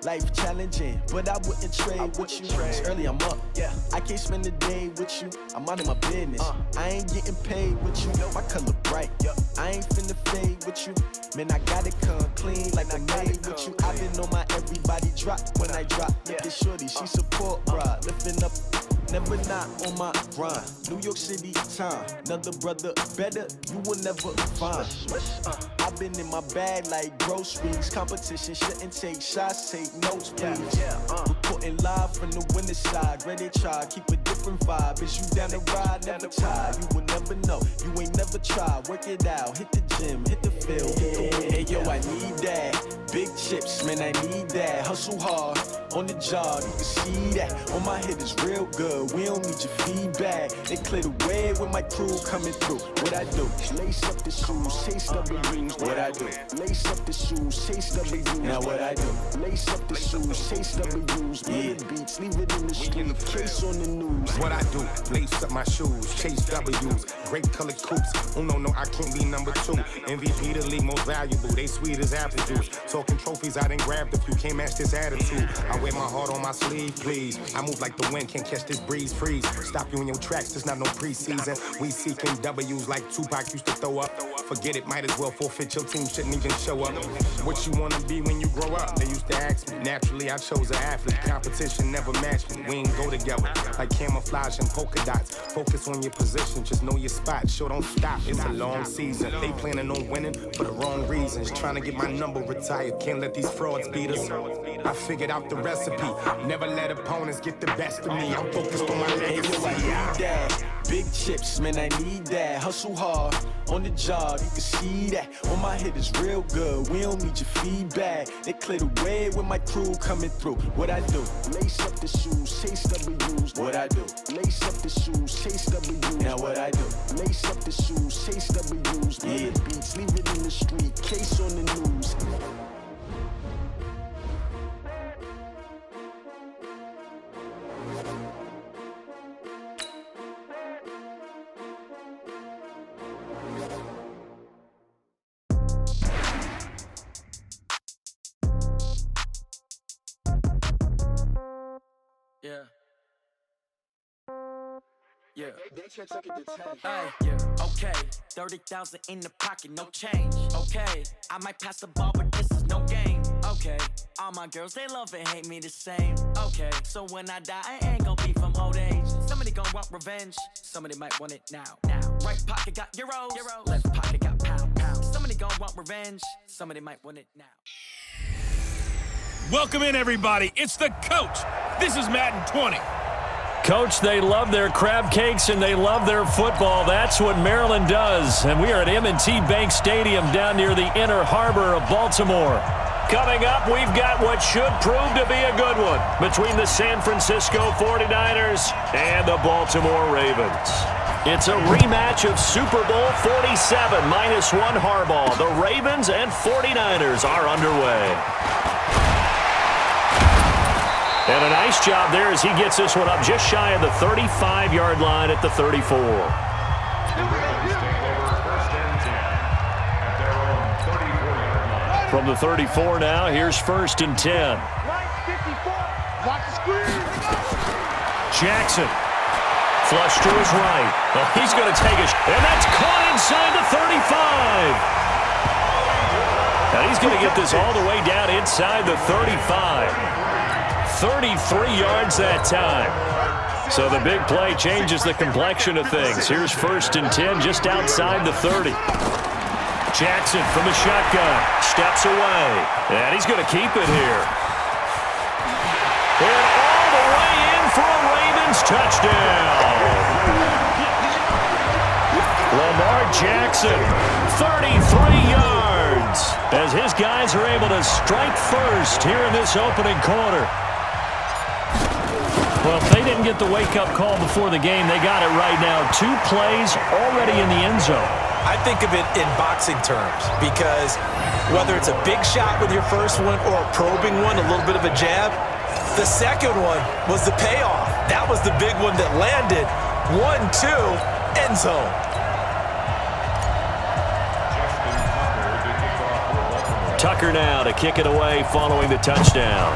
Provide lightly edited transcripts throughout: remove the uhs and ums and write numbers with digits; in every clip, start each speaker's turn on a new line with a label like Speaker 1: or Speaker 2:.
Speaker 1: life challenging, but I wouldn't trade with you. It's early, I'm up. I can't spend the day with you. I'm out of my business. I ain't getting paid with you. My color bright. I ain't finna fade with you. Man, I gotta come clean like I made with you. I been on my everybody drop when I drop. Look at shorty, she support, bruh. Lifting up, never not on my grind. New York City time, another brother better, you will never find. I've been in my bag like groceries. Competition shouldn't take shots, take notes, please. Reporting live from the winning side. Ready to try, keep a different vibe. Is you down the ride, never tired. You will never know, you ain't never tried. Work it out, hit the gym, hit the field. Hey yo, I need that. Big chips, man, I need that. Hustle hard on the job, you can see that. On my head is real good, we don't need your feedback. They clear the way with my crew coming through. What I do? Lace up the shoes, chase W's. What I do? Lace up the shoes, chase W's. Now what I do? Lace up the shoes, chase W's. Yeah, beats, leave it in the street, case on the news.
Speaker 2: What I do? Lace up my shoes, chase W's. Great colored coops. Oh no, I can't be number 2. MVP the league most valuable. They sweet as apple juice. Talking trophies, I done grabbed a few. Can't match this attitude. I wear my heart on my sleeve, please. I move like the wind, can't catch this breeze, freeze. Stop you in your tracks, there's not no preseason. We seeking W's like Tupac used to throw up. Forget it, might as well forfeit. Your team shouldn't even show up. What you wanna be when you grow up? They used to ask me. Naturally, I chose an athlete. Competition never matched me. We ain't go together like camouflage and polka dots. Focus on your position, just know your spot. Sure, don't stop. It's a long season. They planning on winning for the wrong reasons. Trying to get my number retired. Can't let these frauds beat us. I figured out the recipe. Never let opponents get the best of me. I'm focused on my legacy.
Speaker 1: Big chips, man, I need that. Hustle hard on the job, you can see that. On my head is real good, we don't need your feedback. They clear the way with my crew coming through. What I do? Lace up the shoes, chase W's. What I do? Lace up the shoes, chase W's. Now what I do? Lace up the shoes, chase W's. Yeah, beats, leave it in the street, case on the news.
Speaker 3: Yeah. Hey, yeah. Okay, 30,000 in the pocket, no change. Okay, I might pass the ball, but this is no game. Okay, all my girls, they love and hate me the same. Okay, so when I die, I ain't gon' be from old age. Somebody gon' want revenge, somebody might want it now. Right pocket got euros, left pocket got pound. Somebody gon' want revenge, somebody might want it now.
Speaker 4: Welcome in, everybody. It's the coach. This is Madden 20.
Speaker 5: Coach, they love their crab cakes and they love their football. That's what Maryland does. And we are at M&T Bank Stadium down near the Inner Harbor of Baltimore. Coming up, we've got what should prove to be a good one between the San Francisco 49ers and the Baltimore Ravens. It's a rematch of Super Bowl 47 -1 Harbaugh. The Ravens and 49ers are underway. And a nice job there as he gets this one up just shy of the 35-yard line at the 34. From the 34 now, here's 1st and 10. Jackson. Flush to his right. Well, he's going to take it. And that's caught inside the 35. And he's going to get this all the way down inside the 35. 33 yards that time. So the big play changes the complexion of things. Here's 1st and 10 just outside the 30. Jackson from the shotgun. Steps away. And he's going to keep it here. And all the way in for a Ravens touchdown. Lamar Jackson, 33 yards. As his guys are able to strike first here in this opening quarter. Well, if they didn't get the wake-up call before the game, they got it right now. 2 plays already in the end zone.
Speaker 6: I think of it in boxing terms because whether it's a big shot with your first one or a probing one, a little bit of a jab, the second one was the payoff. That was the big one that landed. 1-2, end zone.
Speaker 5: Tucker now to kick it away following the touchdown.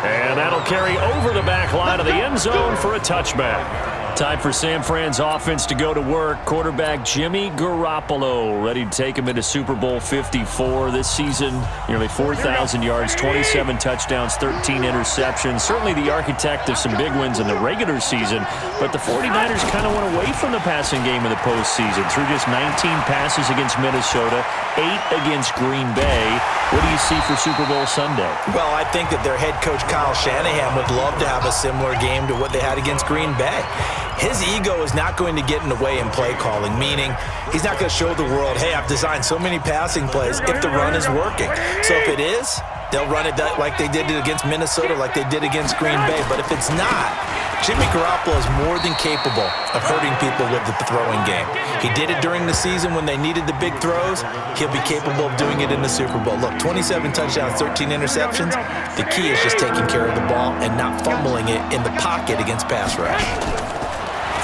Speaker 5: And that'll carry over the back line of the end zone for a touchback. Time for San Fran's offense to go to work. Quarterback Jimmy Garoppolo ready to take him into Super Bowl 54 this season. Nearly 4,000 yards, 27 touchdowns, 13 interceptions. Certainly the architect of some big wins in the regular season, but the 49ers kind of went away from the passing game in the postseason. Through just 19 passes against Minnesota, 8 against Green Bay. What do you see for Super Bowl Sunday?
Speaker 6: Well, I think that their head coach Kyle Shanahan would love to have a similar game to what they had against Green Bay. His ego is not going to get in the way in play calling, meaning he's not going to show the world, hey, I've designed so many passing plays if the run is working. So if it is, they'll run it like they did it against Minnesota, like they did against Green Bay. But if it's not, Jimmy Garoppolo is more than capable of hurting people with the throwing game. He did it during the season when they needed the big throws. He'll be capable of doing it in the Super Bowl. Look, 27 touchdowns, 13 interceptions. The key is just taking care of the ball and not fumbling it in the pocket against pass rush.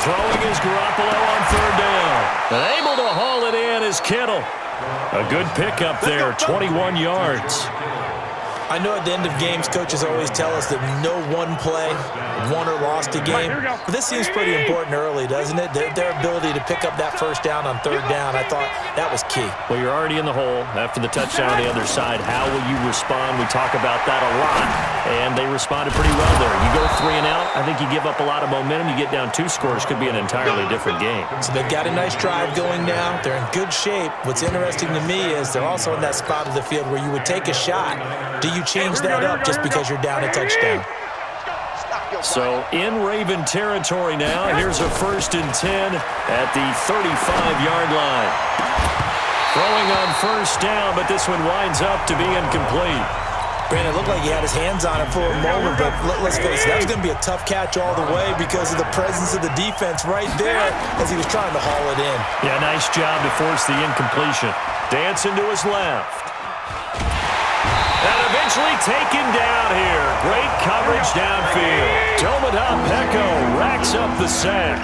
Speaker 5: Throwing is Garoppolo on third down. And able to haul it in is Kittle. A good pickup there, 21 yards.
Speaker 6: I know at the end of games, coaches always tell us that no one play won or lost a game. But this seems pretty important early, doesn't it? Their ability to pick up that first down on third down, I thought that was key.
Speaker 5: Well, you're already in the hole after the touchdown on the other side. How will you respond? We talk about that a lot, and they responded pretty well there. You go 3 and out, I think you give up a lot of momentum. You get down 2 scores, could be an entirely different game.
Speaker 6: So they've got a nice drive going now. They're in good shape. What's interesting to me is they're also in that spot of the field where you would take a shot. Do you change that up just because you're down a touchdown?
Speaker 5: So in Raven territory now, here's a 1st and 10 at the 35-yard line. Throwing on first down, but this one winds up to be incomplete.
Speaker 6: Brandon, it looked like he had his hands on it for a moment, but let's face it, that was going to be a tough catch all the way because of the presence of the defense right there as he was trying to haul it in.
Speaker 5: Yeah, nice job to force the incompletion. Dancing to his left. And eventually taken down here. Great coverage downfield. Tomadon Peko racks up the sack.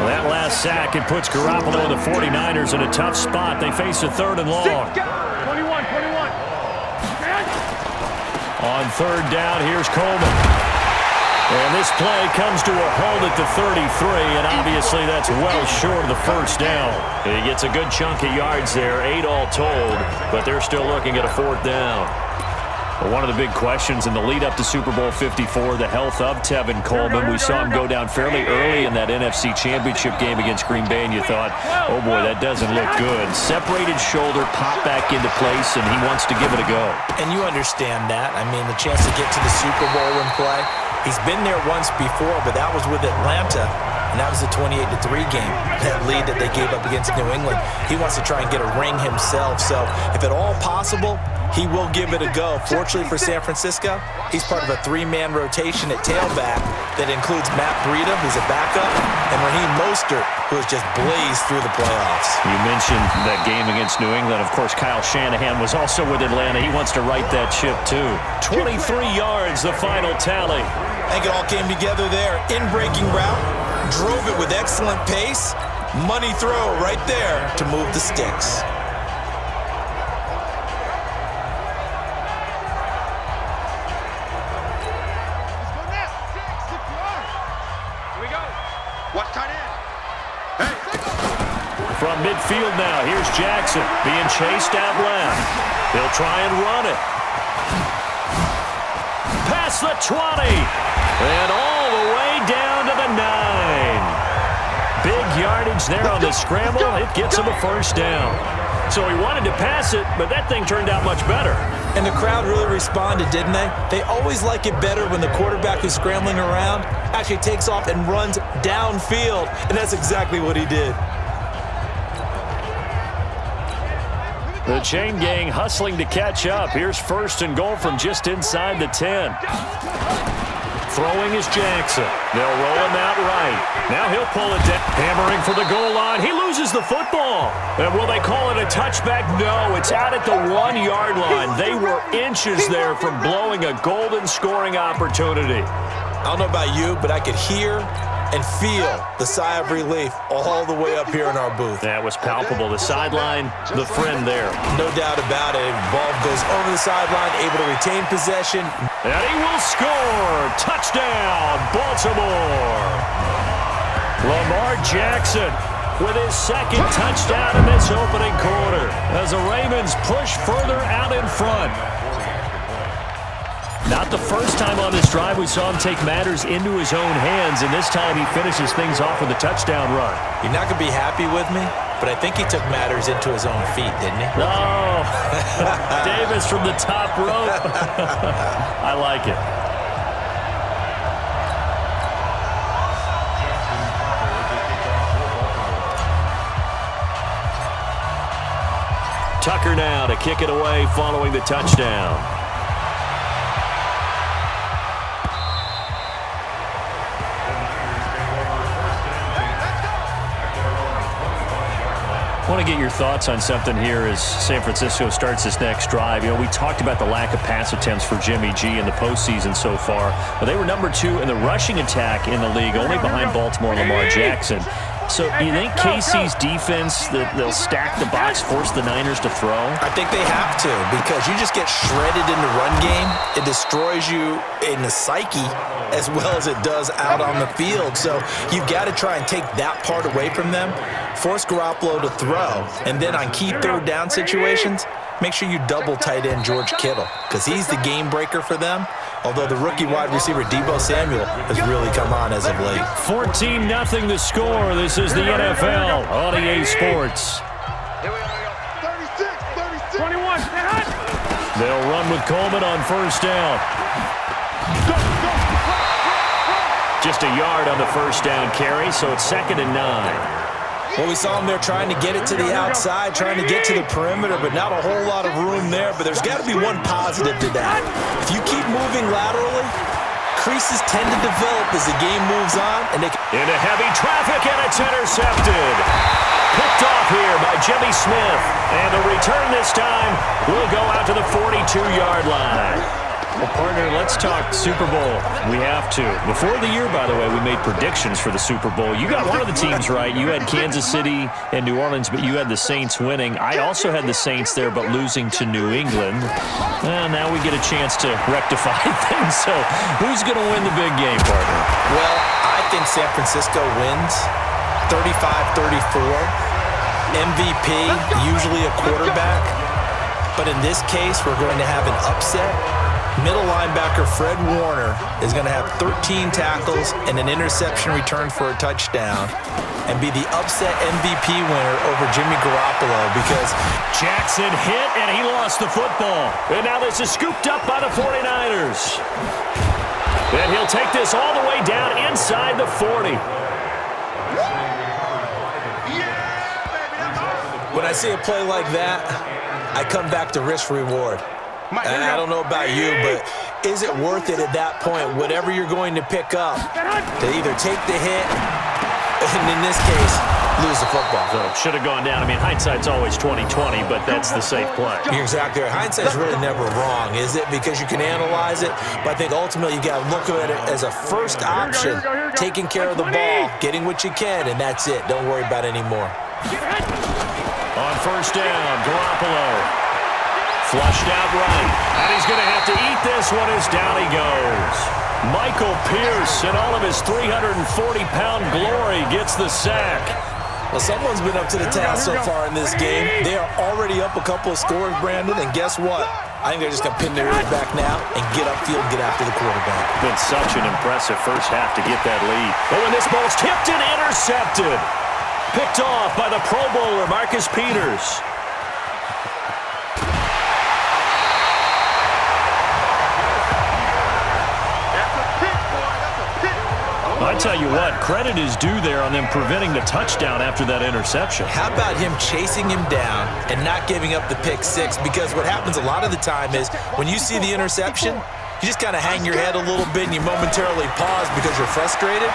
Speaker 5: Well, that last sack, it puts Garoppolo and the 49ers in a tough spot. They face a 3rd and long.
Speaker 4: 21.
Speaker 5: On 3rd down, here's Coleman. And this play comes to a hold at the 33, and obviously that's well short of the first down. He gets a good chunk of yards there, 8 all told, but they're still looking at a 4th down. Well, one of the big questions in the lead-up to Super Bowl 54, the health of Tevin Coleman. We saw him go down fairly early in that NFC Championship game against Green Bay, and you thought, oh boy, that doesn't look good. Separated shoulder, popped back into place, and he wants to give it a go.
Speaker 6: And you understand that. I mean, the chance to get to the Super Bowl and play. He's been there once before, but that was with Atlanta, and that was a 28-3 game, that lead that they gave up against New England. He wants to try and get a ring himself, so if at all possible, he will give it a go. Fortunately for San Francisco, he's part of a 3-man rotation at tailback that includes Matt Breida, who's a backup, and Raheem Mostert, who has just blazed through the playoffs.
Speaker 5: You mentioned that game against New England. Of course, Kyle Shanahan was also with Atlanta. He wants to right that ship, too. 23 yards, the final tally.
Speaker 6: I think it all came together there. In-breaking route, drove it with excellent pace. Money throw right there to move the sticks.
Speaker 5: From midfield now, here's Jackson being chased out left. He'll try and run it. Past the 20. And all the way down to the 9. Big yardage there on the scramble. It gets him a first down. So he wanted to pass it, but that thing turned out much better.
Speaker 6: And the crowd really responded, didn't they? They always like it better when the quarterback who's scrambling around actually takes off and runs downfield. And that's exactly what he did.
Speaker 5: The chain gang hustling to catch up. Here's 1st and goal from just inside the 10. Throwing is Jackson. They'll roll him out right. Now he'll pull it down. Hammering for the goal line. He loses the football. And will they call it a touchback? No, it's out at the 1-yard line. They were inches there from blowing a golden scoring opportunity.
Speaker 6: I don't know about you, but I could hear and feel the sigh of relief all the way up here in our booth.
Speaker 5: That was palpable. The sideline, the friend there.
Speaker 6: No doubt about it. Ball goes over the sideline, able to retain possession.
Speaker 5: And he will score. Touchdown, Baltimore. Lamar Jackson with his second touchdown in this opening quarter as the Ravens push further out in front. Not the first time on this drive we saw him take matters into his own hands, and this time he finishes things off with a touchdown run.
Speaker 6: You're not going to be happy with me, but I think he took matters into his own feet, didn't he?
Speaker 5: Oh, Davis from the top rope. I like it. Tucker now to kick it away following the touchdown. I want to get your thoughts on something here as San Francisco starts this next drive. You know, we talked about the lack of pass attempts for Jimmy G in the postseason so far, but they were number 2 in the rushing attack in the league, only behind Baltimore and Lamar Jackson. So you think KC's defense, that they'll stack the box, force the Niners to throw?
Speaker 6: I think they have to, because you just get shredded in the run game. It destroys you in the psyche as well as it does out on the field. So you've got to try and take that part away from them, force Garoppolo to throw, and then on key third down situations, make sure you double tight end George Kittle, because he's the game breaker for them. Although the rookie wide receiver Deebo Samuel has really come on as of late.
Speaker 5: 14-0 the score. This is the NFL on EA Sports.
Speaker 4: 21.
Speaker 5: They'll run with Coleman on first down. Just a yard on the first down carry, so it's 2nd and 9.
Speaker 6: Well, we saw him there trying to get it to the outside, trying to get to the perimeter, but not a whole lot of room there. But there's got to be one positive to that. If you keep moving laterally, creases tend to develop as the game moves on. And
Speaker 5: into heavy traffic, and it's intercepted. Picked off here by Jimmy Smith. And the return this time will go out to the 42-yard line. Well, partner, let's talk Super Bowl. We have to. Before the year, by the way, we made predictions for the Super Bowl. You got one of the teams right. You had Kansas City and New Orleans, but you had the Saints winning. I also had the Saints there, but losing to New England. Well, now we get a chance to rectify things. So who's going to win the big game, partner?
Speaker 6: Well, I think San Francisco wins 35-34. MVP, usually a quarterback. But in this case, we're going to have an upset. Middle linebacker Fred Warner is going to have 13 tackles and an interception return for a touchdown and be the upset MVP winner over Jimmy Garoppolo, because
Speaker 5: Jackson hit and he lost the football. And now this is scooped up by the 49ers. And he'll take this all the way down inside the 40.
Speaker 6: When I see a play like that, I come back to risk reward. I don't know about you, but is it worth it at that point, whatever you're going to pick up, to either take the hit and, in this case, lose the football?
Speaker 5: So it should have gone down. I mean, hindsight's always 20/20, but that's the safe play.
Speaker 6: You're exactly right. Hindsight's really never wrong, is it? Because you can analyze it, but I think ultimately you got to look at it as a first option, taking care of the ball, getting what you can, and that's it. Don't worry about any more.
Speaker 5: On first down, Garoppolo. Flushed out right. And he's going to have to eat this one as down he goes. Michael Pierce, in all of his 340-pound glory, gets the sack.
Speaker 6: Well, someone's been up to the task so far in this game. They are already up a couple of scores, Brandon, and guess what? I think they're just going to pin their ears back now and get upfield and get after the quarterback.
Speaker 5: Been such an impressive first half to get that lead. But when this ball's tipped and intercepted, picked off by the Pro Bowler, Marcus Peters. I tell you what, credit is due there on them preventing the touchdown after that interception.
Speaker 6: How about him chasing him down and not giving up the pick six? Because what happens a lot of the time is when you see the interception, you just kind of hang your head a little bit and you momentarily pause because you're frustrated.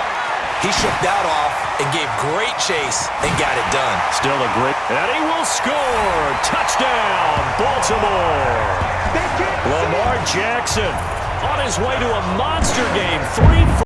Speaker 6: He shook that off and gave great chase and got it done.
Speaker 5: Still a great... And he will score! Touchdown, Baltimore! Lamar Jackson on his way to a monster game. 3